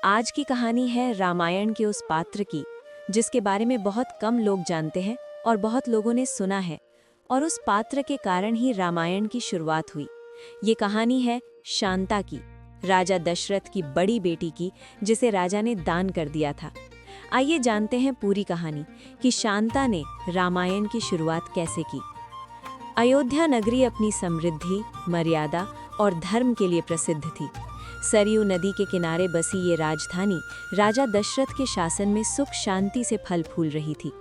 आज की कहानी है रामायण के उस पात्र की जिसके बारे में बहुत कम लोग जानते हैं और बहुत लोगों ने सुना है, और उस पात्र के कारण ही रामायण की शुरुआत हुई। ये कहानी है शांता की, राजा दशरथ की बड़ी बेटी की, जिसे राजा ने दान कर दिया था। आइए जानते हैं पूरी कहानी कि शांता ने रामायण की शुरुआत कैसे की। अयोध्या नगरी अपनी समृद्धि, मर्यादा और धर्म के लिए प्रसिद्ध थी। सरयू नदी के किनारे बसी ये राजधानी राजा दशरथ के शासन में सुख शांति से फल फूल रही थी।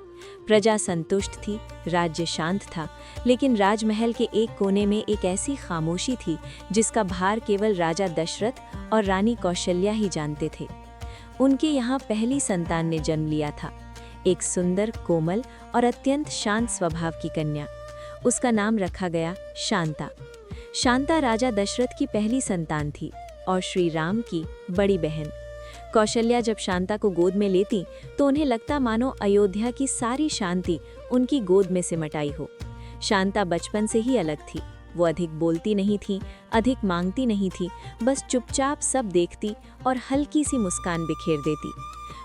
प्रजा संतुष्ट थी, राज्य शांत था, लेकिन राजमहल के एक कोने में एक ऐसी खामोशी थी जिसका भार केवल राजा दशरथ और रानी कौशल्या ही जानते थे। उनके यहाँ पहली संतान ने जन्म लिया था, एक सुंदर, कोमल और अत्यंत शांत स्वभाव की कन्या। उसका नाम रखा गया शांता। शांता राजा दशरथ की पहली संतान थी और श्री राम की बड़ी बहन। कौशल्या जब शांता को गोद में लेती तो उन्हें लगता मानो अयोध्या की सारी शांति उनकी गोद में सिमट आई हो। शांता बचपन से ही अलग थी। वो अधिक बोलती नहीं थी, अधिक मांगती नहीं थी, बस चुपचाप सब देखती और हल्की सी मुस्कान बिखेर देती।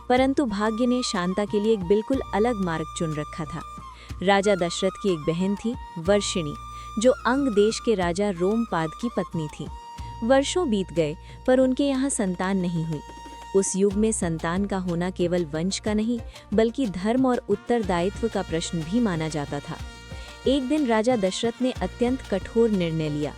परंतु भाग्य ने शांता के लिए एक बिल्कुल अलग मार्ग चुन रखा था। राजा दशरथ की एक बहन थी, वर्षिणी, जो अंग देश के राजा रोमपाद की पत्नी थी। वर्षों बीत गए पर उनके यहाँ संतान नहीं हुई। उस युग में संतान का होना केवल वंश का नहीं बल्कि धर्म और उत्तरदायित्व का प्रश्न भी माना जाता था। एक दिन राजा दशरथ ने अत्यंत कठोर निर्णय लिया।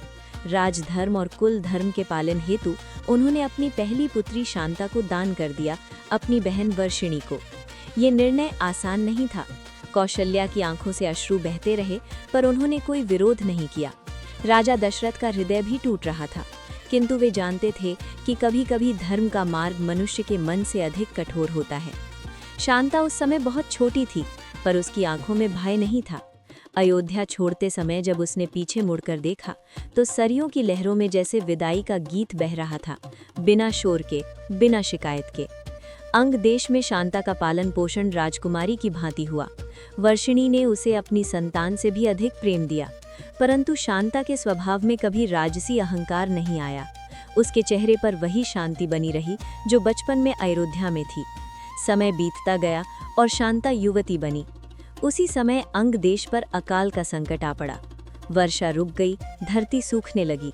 राजधर्म और कुल धर्म के पालन हेतु उन्होंने अपनी पहली पुत्री शांता को दान कर दिया, अपनी बहन वर्षिणी को। ये निर्णय आसान नहीं था। कौशल्या की आंखों से अश्रु बहते रहे पर उन्होंने कोई विरोध नहीं किया। राजा दशरथ का हृदय भी टूट रहा था, किंतु वे जानते थे कि कभी-कभी धर्म का मार्ग मनुष्य के मन से अधिक कठोर होता है। शांता उस समय बहुत छोटी थी, पर उसकी आंखों में भय नहीं था। अयोध्या छोड़ते समय जब उसने पीछे मुड़कर देखा तो सरयू की लहरों में जैसे विदाई का गीत बह रहा था, बिना शोर के, बिना शिकायत के। अंग देश में शांता का पालन पोषण राजकुमारी की भांति हुआ। वर्षिणी ने उसे अपनी संतान से भी अधिक प्रेम दिया, परंतु शांता के स्वभाव में कभी राजसी अहंकार नहीं आया। उसके चेहरे पर वही शांति बनी रही जो बचपन में अयोध्या में थी। समय बीतता गया और शांता युवती बनी। उसी समय अंग देश पर अकाल का संकट आ पड़ा। वर्षा रुक गई, धरती सूखने लगी।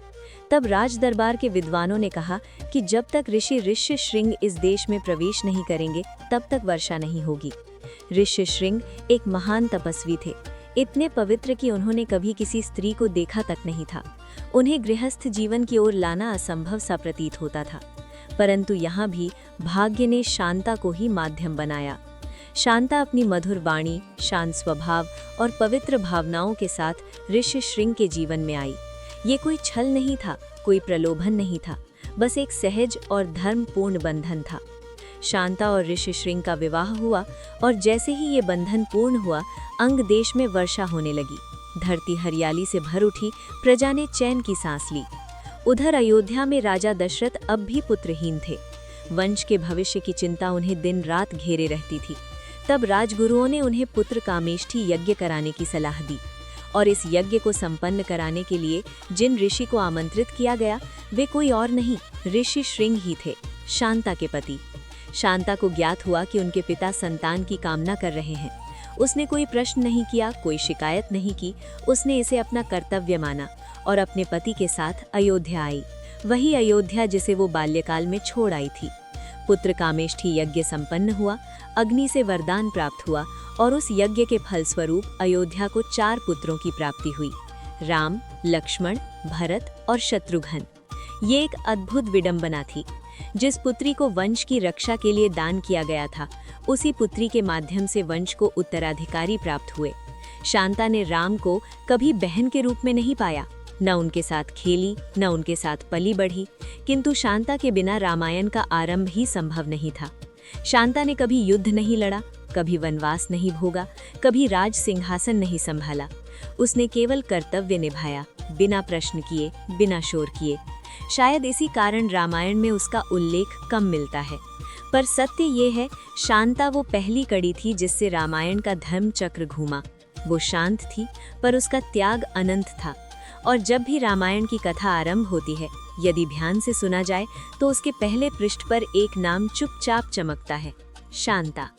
तब राज दरबार के विद्वानों ने कहा कि जब तक ऋषि ऋष्यशृंग इस देश में प्रवेश नहीं करेंगे तब तक वर्षा नहीं होगी। ऋष्यशृंग एक महान तपस्वी थे, इतने पवित्र कि उन्होंने कभी किसी स्त्री को देखा तक नहीं था। उन्हें गृहस्थ जीवन की ओर लाना असंभव सा प्रतीत होता था, परंतु यहाँ भी भाग्य ने शांता को ही माध्यम बनाया। शांता अपनी मधुर वाणी, शांत स्वभाव और पवित्र भावनाओं के साथ ऋष्यशृंग के जीवन में आई। ये कोई छल नहीं था, कोई प्रलोभन नहीं था, बस एक सहज और धर्मपूर्ण बंधन था। शांता और ऋष्यशृंग का विवाह हुआ और जैसे ही ये बंधन पूर्ण हुआ, अंग देश में वर्षा होने लगी। धरती हरियाली से भर उठी, प्रजा ने चैन की सांस ली। उधर अयोध्या में राजा दशरथ अब भी पुत्रहीन थे। वंश के भविष्य की चिंता उन्हें दिन रात घेरे रहती थी। तब राजगुरुओं ने उन्हें पुत्र कामेष्ठी यज्ञ कराने की सलाह दी, और इस यज्ञ को संपन्न कराने के लिए जिन ऋषि को आमंत्रित किया गया वे कोई और नहीं, ऋष्यशृंग ही थे, शांता के पति। शांता को ज्ञात हुआ कि उनके पिता संतान की कामना कर रहे हैं। उसने कोई प्रश्न नहीं किया, कोई शिकायत नहीं की। उसने इसे अपना कर्तव्य माना और अपने पति के साथ अयोध्या आई, वही अयोध्या जिसे वो बाल्यकाल में छोड़ आई थी। पुत्र कामेष्ठी यज्ञ संपन्न हुआ, अग्नि से वरदान प्राप्त हुआ और उस यज्ञ के फलस्वरूप अयोध्या को 4 पुत्रों की प्राप्ति हुई, राम, लक्ष्मण, भरत और शत्रुघ्न। ये एक अद्भुत विडंबना थी। जिस पुत्री को वंश की रक्षा के लिए दान किया गया था, उसी पुत्री के माध्यम से वंश को उत्तराधिकारी प्राप्त हुए। शांता ने राम को कभी बहन के रूप में नहीं पाया, न उनके साथ खेली, न उनके साथ पली बढ़ी, किंतु शांता के बिना रामायण का आरंभ ही संभव नहीं था। शांता ने कभी युद्ध नहीं लड़ा, कभी वनवास नहीं भोगा, कभी राज सिंहासन नहीं संभाला। उसने केवल कर्तव्य निभाया, बिना प्रश्न किए, बिना शोर किए। शायद इसी कारण रामायण में उसका उल्लेख कम मिलता है, पर सत्य ये है, शांता वो पहली कड़ी थी जिससे रामायण का धर्म चक्र घूमा। वो शांत थी, पर उसका त्याग अनंत था, और जब भी रामायण की कथा आरंभ होती है, यदि ध्यान से सुना जाए तो उसके पहले पृष्ठ पर एक नाम चुपचाप चमकता है, शांता।